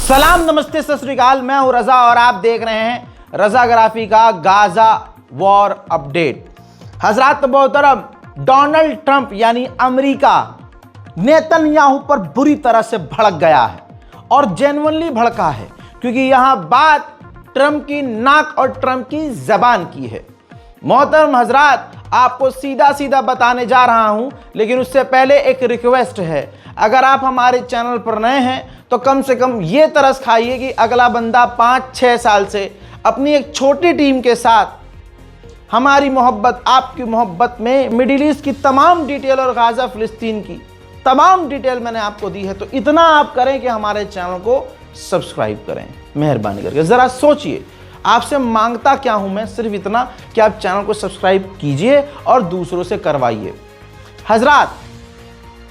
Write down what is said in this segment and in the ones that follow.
सलाम, नमस्ते, सत श्री अकाल। मैं हूं रजा और आप देख रहे हैं रजाग्राफी का गाजा वॉर अपडेट। हजरात मोहतरम, डोनाल्ड ट्रंप यानी अमेरिका नेतन्याहू पर बुरी तरह से भड़क गया है और जेन्युइनली भड़का है, क्योंकि यहां बात ट्रंप की नाक और ट्रंप की जबान की है। मोहतरम हजरात, आपको सीधा सीधा बताने जा रहा हूं, लेकिन उससे पहले एक रिक्वेस्ट है। अगर आप हमारे चैनल पर नए हैं तो कम से कम ये तरस खाइए कि अगला बंदा 5-6 साल से अपनी एक छोटी टीम के साथ हमारी मोहब्बत, आपकी मोहब्बत में मिडिल ईस्ट की तमाम डिटेल और गाजा फिलिस्तीन की तमाम डिटेल मैंने आपको दी है। तो इतना आप करें कि हमारे चैनल को सब्सक्राइब करें, मेहरबानी करके। ज़रा सोचिए, आपसे मांगता क्या हूं मैं, सिर्फ इतना कि आप चैनल को सब्सक्राइब कीजिए और दूसरों से करवाइए। हजरात,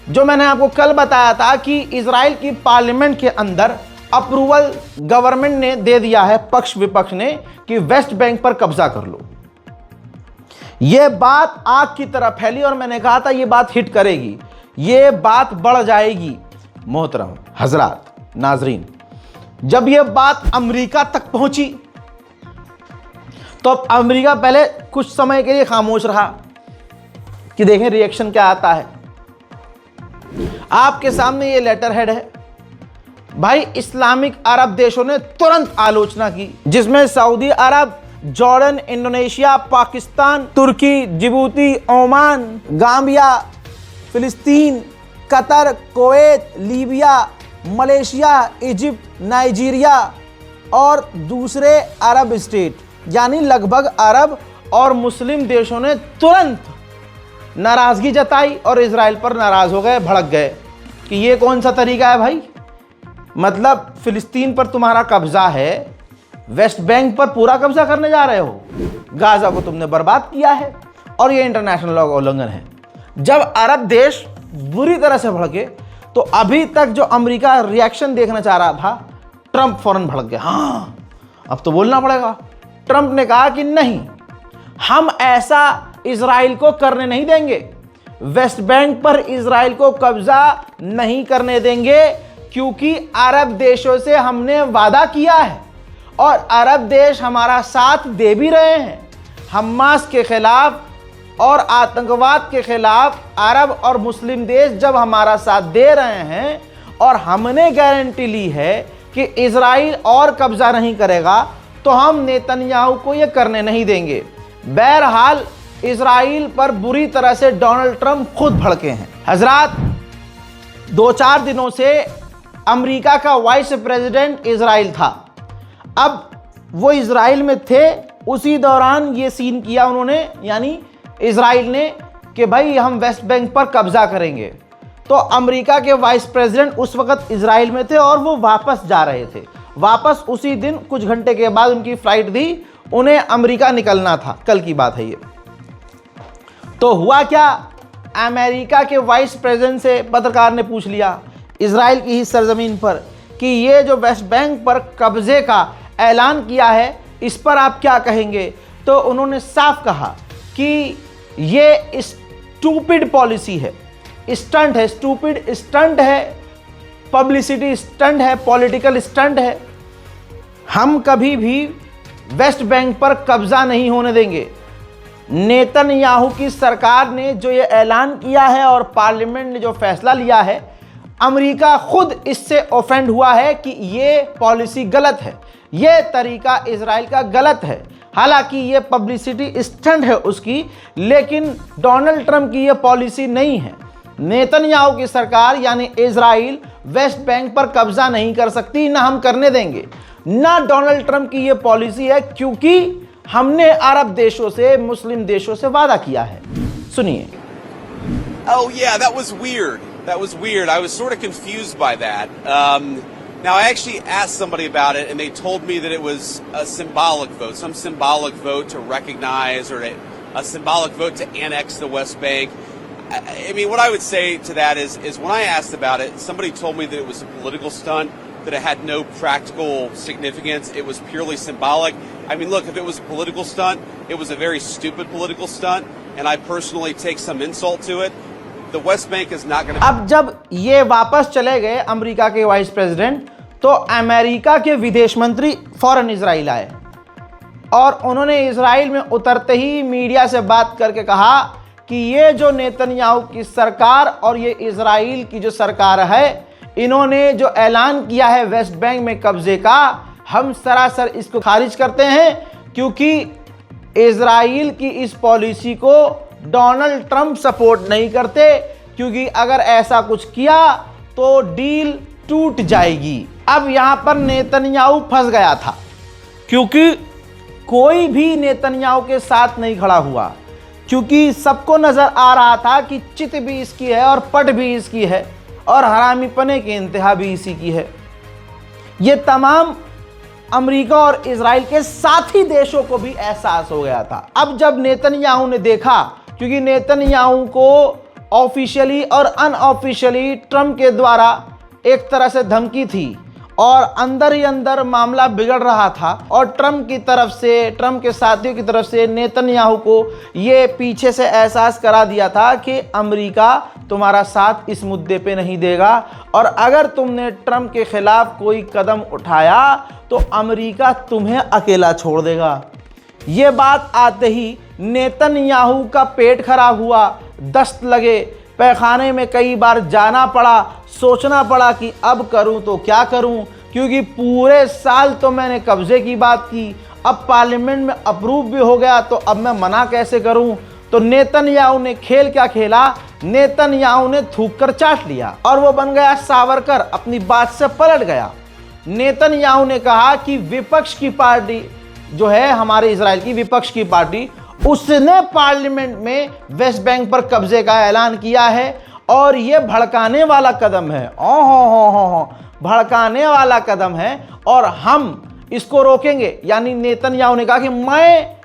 जो मैंने आपको कल बताया था कि इजराइल की पार्लियामेंट के अंदर अप्रूवल गवर्नमेंट ने दे दिया है, पक्ष विपक्ष ने, कि वेस्ट बैंक पर कब्जा कर लो। यह बात आग की तरह फैली और मैंने कहा था यह बात हिट करेगी, यह बात बढ़ जाएगी। मोहतरम हजरात, नाजरीन, जब यह बात अमेरिका तक पहुंची तो अमेरिका पहले कुछ समय के लिए खामोश रहा कि देखें रिएक्शन क्या आता है। आपके सामने ये लेटर हेड है भाई। इस्लामिक अरब देशों ने तुरंत आलोचना की, जिसमें सऊदी अरब, जॉर्डन, इंडोनेशिया, पाकिस्तान, तुर्की, जिबूती, ओमान, गाम्बिया, फिलिस्तीन, Qatar, Kuwait, Libya, Malaysia, Egypt, Nigeria और दूसरे अरब स्टेट, यानी लगभग अरब और मुस्लिम देशों ने तुरंत नाराजगी जताई और इजराइल पर नाराज हो गए, भड़क गए कि ये कौन सा तरीका है भाई। मतलब फिलिस्तीन पर तुम्हारा कब्जा है, वेस्ट बैंक पर पूरा कब्जा करने जा रहे हो, गाजा को तुमने बर्बाद किया है और ये इंटरनेशनल लॉ का उल्लंघन है। जब अरब देश बुरी तरह से भड़के तो अभी तक जो अमेरिका रिएक्शन देखना चाह रहा था, ट्रंप फौरन भड़क गया। हाँ, अब तो बोलना पड़ेगा। ट्रंप ने कहा कि नहीं, हम ऐसा इजराइल को करने नहीं देंगे, वेस्ट बैंक पर इजराइल को कब्जा नहीं करने देंगे, क्योंकि अरब देशों से हमने वादा किया है और अरब देश हमारा साथ दे भी रहे हैं। हमास के खिलाफ और आतंकवाद के खिलाफ अरब और मुस्लिम देश जब हमारा साथ दे रहे हैं और हमने गारंटी ली है कि इजराइल और कब्जा नहीं करेगा, तो हम नेतन्याहू को यह करने नहीं देंगे। बहरहाल इजराइल पर बुरी तरह से डोनाल्ड ट्रंप खुद भड़के हैं। हजरात, 2-4 दिनों से अमेरिका का वाइस प्रेसिडेंट इजराइल था। अब वो इजराइल में थे, उसी दौरान ये सीन किया उन्होंने, यानी इजराइल ने, कि भाई हम वेस्ट बैंक पर कब्जा करेंगे। तो अमेरिका के वाइस प्रेसिडेंट उस वक्त इजराइल में थे और वो वापस जा रहे थे। वापस उसी दिन कुछ घंटे के बाद उनकी फ्लाइट थी, उन्हें अमेरिका निकलना था। कल की बात है ये। तो हुआ क्या, अमेरिका के वाइस प्रेसिडेंट से पत्रकार ने पूछ लिया इजराइल की ही सरजमीन पर कि ये जो वेस्ट बैंक पर कब्जे का ऐलान किया है, इस पर आप क्या कहेंगे। तो उन्होंने साफ कहा कि ये स्टूपिड पॉलिसी है, स्टंट है, स्टूपिड स्टंट है, पब्लिसिटी स्टंट है, पॉलिटिकल स्टंट है। हम कभी भी वेस्ट बैंक पर कब्जा नहीं होने देंगे। नेतन्याहू की सरकार ने जो ये ऐलान किया है और पार्लियामेंट ने जो फैसला लिया है, अमेरिका खुद इससे ऑफेंड हुआ है कि ये पॉलिसी गलत है, ये तरीका इजराइल का गलत है। हालांकि ये पब्लिसिटी स्टंट है उसकी, लेकिन डोनाल्ड ट्रंप की ये पॉलिसी नहीं है। नेतन्याहू की सरकार यानी इजराइल वेस्ट बैंक पर कब्जा नहीं कर सकती, ना हम करने देंगे, ना डोनाल्ड ट्रंप की ये पॉलिसी है, क्योंकि हमने अरब देशों से, मुस्लिम देशों से वादा किया है। सुनिए। Oh yeah, that was weird. That was weird. I was sort of confused by that. Now I actually asked somebody about it and they told me that it was a symbolic vote, some symbolic vote to recognize or a symbolic vote to annex the West Bank. I mean, what I would say to that is when I asked about it, somebody told me that it was a political stunt, that it had no practical significance. It was purely symbolic. I mean, look, if it was a political stunt, it was a very stupid political stunt, and I personally take some insult to it. The West Bank is not going to... अब जब ये वापस चले गए America के vice president, तो America के विदेश मंत्री फौरन इजराइल आए और उन्होंने इजराइल में उतरते ही मीडिया से बात करके कहा कि ये जो नेतन्याहू की सरकार और ये इजराइल की जो सरकार है, इन्होंने जो ऐलान किया है वेस्ट बैंक में कब्जे का, हम सरासर इसको खारिज करते हैं, क्योंकि इजराइल की इस पॉलिसी को डोनाल्ड ट्रंप सपोर्ट नहीं करते, क्योंकि अगर ऐसा कुछ किया तो डील टूट जाएगी। अब यहां पर नेतन्याहू फंस गया था, क्योंकि कोई भी नेतन्याहू के साथ नहीं खड़ा हुआ, क्योंकि सबको नजर आ रहा था कि चित भी इसकी है और पट भी इसकी है और हरामीपने की इंतहा भी इसी की है। ये तमाम अमेरिका और इजराइल के साथी देशों को भी एहसास हो गया था। अब जब नेतन्याहू ने देखा, क्योंकि नेतन्याहू को ऑफिशियली और अनऑफिशियली ट्रंप के द्वारा एक तरह से धमकी थी और अंदर ही अंदर मामला बिगड़ रहा था, और ट्रंप की तरफ से, ट्रंप के साथियों की तरफ से नेतन्याहू को ये पीछे से एहसास करा दिया था कि अमेरिका तुम्हारा साथ इस मुद्दे पे नहीं देगा, और अगर तुमने ट्रंप के खिलाफ कोई कदम उठाया तो अमेरिका तुम्हें अकेला छोड़ देगा। ये बात आते ही नेतन्याहू का पेट खराब हुआ, दस्त लगे, पैखाने में कई बार जाना पड़ा, सोचना पड़ा कि अब करूं तो क्या करूं, क्योंकि पूरे साल तो मैंने कब्जे की बात की, अब पार्लियामेंट में अप्रूव भी हो गया, तो अब मैं मना कैसे करूं। तो नेतन्याहू ने खेल क्या खेला, नेतन्याहू ने थूक कर चाट लिया और वो बन गया सावरकर, अपनी बात से पलट गया। नेतन्याहू ने कहा कि विपक्ष की पार्टी जो है, हमारे इजराइल की विपक्ष की पार्टी, उसने पार्लियामेंट में वेस्ट बैंक पर कब्जे का ऐलान किया है और यह भड़काने वाला कदम है। भड़काने वाला कदम है और हम इसको रोकेंगे। यानी नेतन्याहू ने कहा कि मैं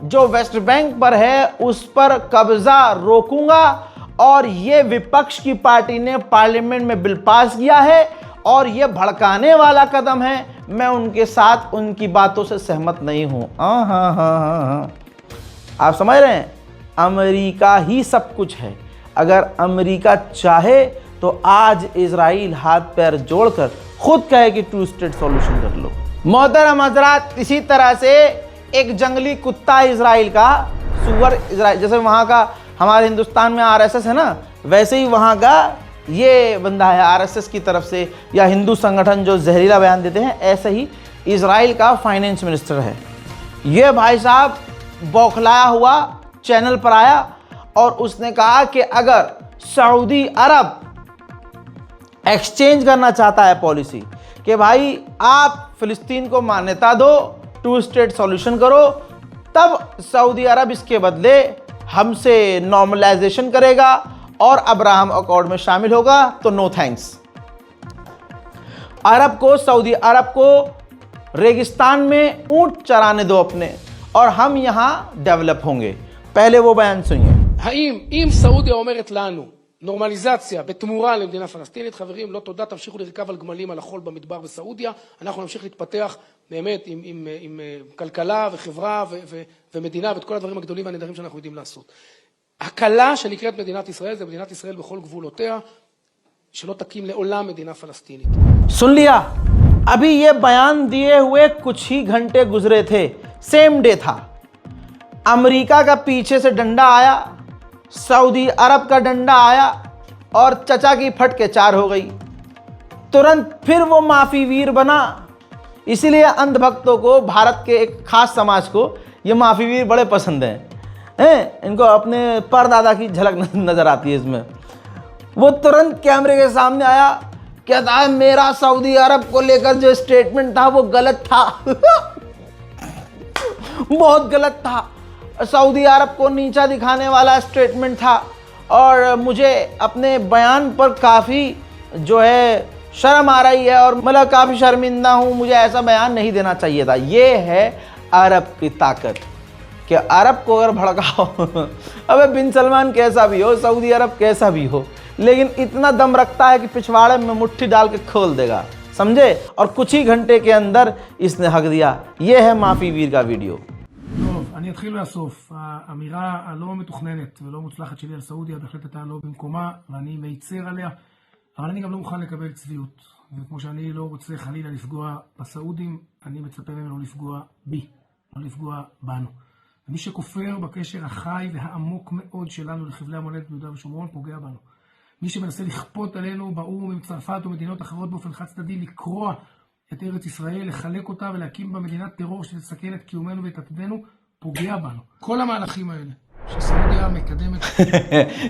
जो वेस्ट बैंक पर है उस पर कब्जा रोकूंगा, और यह विपक्ष की पार्टी ने पार्लियामेंट में बिल पास किया है और यह भड़काने वाला कदम है, मैं उनके साथ उनकी बातों से सहमत नहीं हूं। आप समझ रहे हैं, अमेरिका ही सब कुछ है। अगर अमेरिका चाहे तो आज इजराइल हाथ पैर जोड़कर खुद कहे कि टू स्टेट सॉल्यूशन कर लो। मोहतरम हजरात, इसी तरह से एक जंगली कुत्ता इजराइल का, सुअर इजराइल, जैसे वहाँ का हमारे हिंदुस्तान में आरएसएस है ना, वैसे ही वहाँ का ये बंदा है आरएसएस की तरफ से, या हिंदू संगठन जो जहरीला बयान देते हैं, ऐसे ही इजराइल का फाइनेंस मिनिस्टर है। ये भाई साहब बौखलाया हुआ चैनल पर आया और उसने कहा कि अगर सऊदी अरब एक्सचेंज करना चाहता है पॉलिसी कि भाई आप फिलिस्तीन को मान्यता दो, टू स्टेट सॉल्यूशन करो, तब सऊदी अरब इसके बदले हमसे नॉर्मलाइजेशन करेगा और अब्राहम अकॉर्ड में शामिल होगा, तो नो थैंक्स। अरब को, सऊदी अरब को रेगिस्तान में ऊंट चराने दो अपने, और हम यहां डेवलप होंगे। पहले वो बयान सुनिए। האם אם סעודיה אומרת לנו נורמליזציה בתמורה למדינה פלסטינית, חברים, לא תודה, תמשיכו לרכב על גמלים על החול במדבר בסעודיה, אנחנו נמשיך להתפתח באמת עם כלכלה וחברה ומדינה ואת כל הדברים הגדולים והנהדרים שאנחנו יודעים לעשות. הקלה שנקראת מדינת ישראל זה מדינת ישראל בכל גבולותיה, שלא תקים לעולם מדינה פלסטינית. सुन लिया, अभी ये बयान दिए हुए कुछ ही घंटे गुजरे थे, सेम डे था। अमेरिका का पीछे से डंडा आया, सऊदी अरब का डंडा आया और चचा की फट के चार हो गई। तुरंत फिर वो माफी वीर बना। इसीलिए अंधभक्तों को, भारत के एक खास समाज को ये माफी वीर बड़े पसंद हैं। इनको अपने परदादा की झलक नजर आती है इसमें। वो तुरंत कैमरे के सामने आया, कहता है मेरा सऊदी अरब को लेकर जो स्टेटमेंट था वो गलत था। बहुत गलत था, सऊदी अरब को नीचा दिखाने वाला स्टेटमेंट था, और मुझे अपने बयान पर काफ़ी जो है शर्म आ रही है और मतलब काफ़ी शर्मिंदा हूँ, मुझे ऐसा बयान नहीं देना चाहिए था। ये है अरब की ताकत कि अरब को अगर भड़काओ अबे बिन सलमान कैसा भी हो, सऊदी अरब कैसा भी हो, लेकिन इतना दम रखता है कि पिछवाड़े में मुट्ठी डाल के खोल देगा, समझे। और कुछ ही घंटे के अंदर इसने हक दिया। ये है माफी वीर का वीडियो। טוב, אני אתחיל מהסוף. האמירה הלא מתוכננת ולא מוצלחת שלי על סעודיה בהחלט הייתה לא במקומה, ואני מיצר עליה, אבל אני גם לא מוכן לקבל צביעות. וכמו שאני לא רוצה חלילה לפגוע בסעודים, אני מצפה מהם לא לפגוע בי, לא לפגוע בנו. ומי שכופר בקשר החי והעמוק מאוד שלנו לחבלי המולדת ביהודה ושומרון פוגע בנו. מי שמנסה לכפות עלינו באו"ם עם צרפת ומדינות אחרות באופן חד צדדי לקרוע את ארץ ישראל, לחלק אותה ולהקים בה מדינת טרור שתסכן את קיומנו ואת עתידנו, פוגע בנו. כל המהלכים האלה שסעודיה מקדמת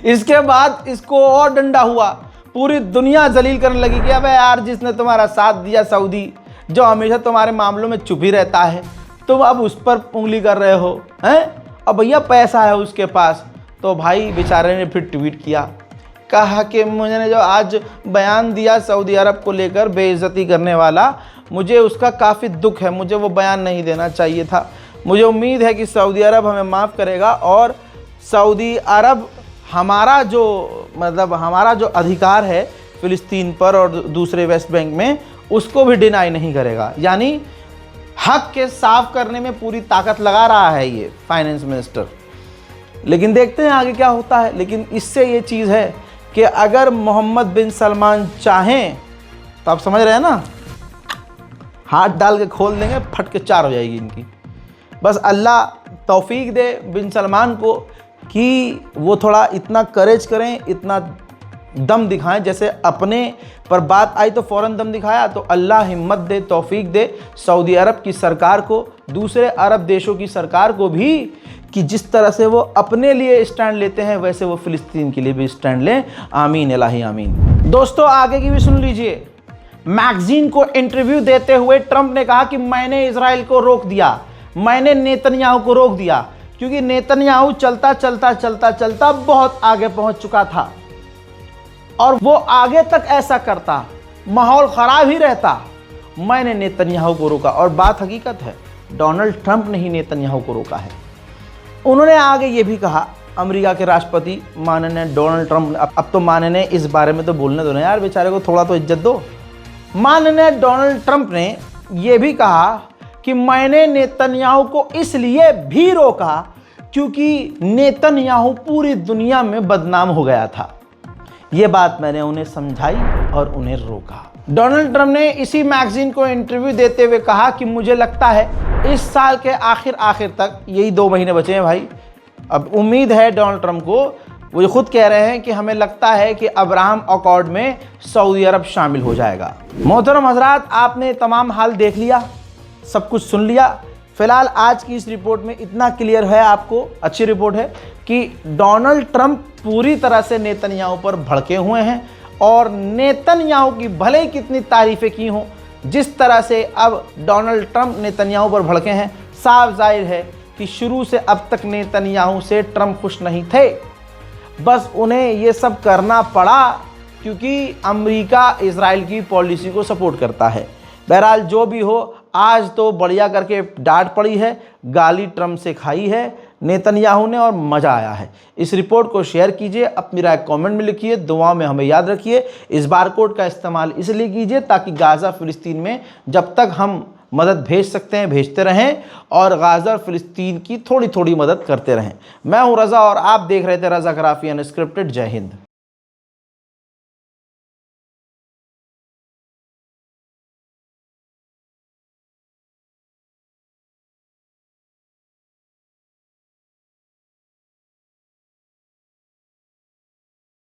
इसके बाद इसको और डंडा हुआ, पूरी दुनिया जलील करने लगी कि अबे यार जिसने तुम्हारा साथ दिया सऊदी, जो हमेशा तुम्हारे मामलों में चुप ही रहता है, तुम अब उस पर उंगली कर रहे हो हैं। अब भैया पैसा है उसके पास, तो भाई बेचारे ने फिर ट्वीट किया, कहा कि मुझे जो आज बयान दिया सऊदी अरब को लेकर बेइज्जती करने वाला, मुझे उसका काफ़ी दुख है, मुझे वो बयान नहीं देना चाहिए था। मुझे उम्मीद है कि सऊदी अरब हमें माफ़ करेगा और सऊदी अरब हमारा जो अधिकार है फ़िलिस्तीन पर और दूसरे वेस्ट बैंक में, उसको भी डिनाई नहीं करेगा। यानी हक के साफ करने में पूरी ताकत लगा रहा है ये फाइनेंस मिनिस्टर। लेकिन देखते हैं आगे क्या होता है। लेकिन इससे ये चीज़ है कि अगर मोहम्मद बिन सलमान चाहें तो आप समझ रहे हैं ना, हाथ डाल के खोल देंगे, फट के चार हो जाएगी इनकी। बस अल्लाह तौफीक दे बिन सलमान को कि वो थोड़ा इतना करेज करें, इतना दम दिखाएं। जैसे अपने पर बात आई तो फ़ौरन दम दिखाया, तो अल्लाह हिम्मत दे, तौफीक दे सऊदी अरब की सरकार को, दूसरे अरब देशों की सरकार को भी, कि जिस तरह से वो अपने लिए स्टैंड लेते हैं वैसे वो फ़िलिस्तीन के लिए भी स्टैंड लें। आमीन इलाही आमीन। दोस्तों आगे की भी सुन लीजिए। मैगजीन को इंटरव्यू देते हुए ट्रंप ने कहा कि मैंने इजराइल को रोक दिया, मैंने नेतन्याहू को रोक दिया, क्योंकि नेतन्याहू चलता चलता चलता चलता बहुत आगे पहुंच चुका था और वो आगे तक ऐसा करता, माहौल ख़राब ही रहता। मैंने नेतन्याहू को रोका। और बात हकीकत है, डोनाल्ड ट्रंप ने ही नेतन्याहू को रोका है। उन्होंने आगे ये भी कहा, अमेरिका के राष्ट्रपति माननीय डोनाल्ड ट्रंप, अब तो माननीय इस बारे में तो बोलने दो ना यार, बेचारे को थोड़ा तो इज्जत दो। माननीय डोनाल्ड ट्रंप ने यह भी कहा कि मैंने नेतन्याहू को इसलिए भी रोका क्योंकि नेतन्याहू पूरी दुनिया में बदनाम हो गया था। ये बात मैंने उन्हें समझाई और उन्हें रोका। डोनाल्ड ट्रंप ने इसी मैगजीन को इंटरव्यू देते हुए कहा कि मुझे लगता है इस साल के आखिर तक, यही 2 महीने बचे हैं भाई, अब उम्मीद है डोनाल्ड ट्रंप को, वो खुद कह रहे हैं कि हमें लगता है कि अब्राहम अकॉर्ड में सऊदी अरब शामिल हो जाएगा। मोहतरम हजरात, आपने तमाम हाल देख लिया, सब कुछ सुन लिया। फिलहाल आज की इस रिपोर्ट में इतना क्लियर है आपको, अच्छी रिपोर्ट है कि डोनाल्ड ट्रंप पूरी तरह से नेतन्याहू पर भड़के हुए हैं और नेतन्याहू की भले ही कितनी तारीफ़ें की हों, जिस तरह से अब डोनाल्ड ट्रंप नेतन्याहू पर भड़के हैं, साफ जाहिर है कि शुरू से अब तक नेतन्याहू से ट्रंप खुश नहीं थे। बस उन्हें ये सब करना पड़ा क्योंकि अमेरिका इजराइल की पॉलिसी को सपोर्ट करता है। बहरहाल जो भी हो, आज तो बढ़िया करके डांट पड़ी है, गाली ट्रंप से खाई है नेतन्याहू ने और मज़ा आया है। इस रिपोर्ट को शेयर कीजिए, अपनी राय कमेंट में लिखिए, दुआ में हमें याद रखिए। इस बारकोड का इस्तेमाल इसलिए कीजिए ताकि गाज़ा फ़िलिस्तीन में जब तक हम मदद भेज सकते हैं भेजते रहें और गाज़ा फ़िलिस्तीन की थोड़ी थोड़ी मदद करते रहें। मैं हूं रज़ा और आप देख रहे थे रज़ा ग्राफी अनस्क्रिप्टेड। जय हिंद।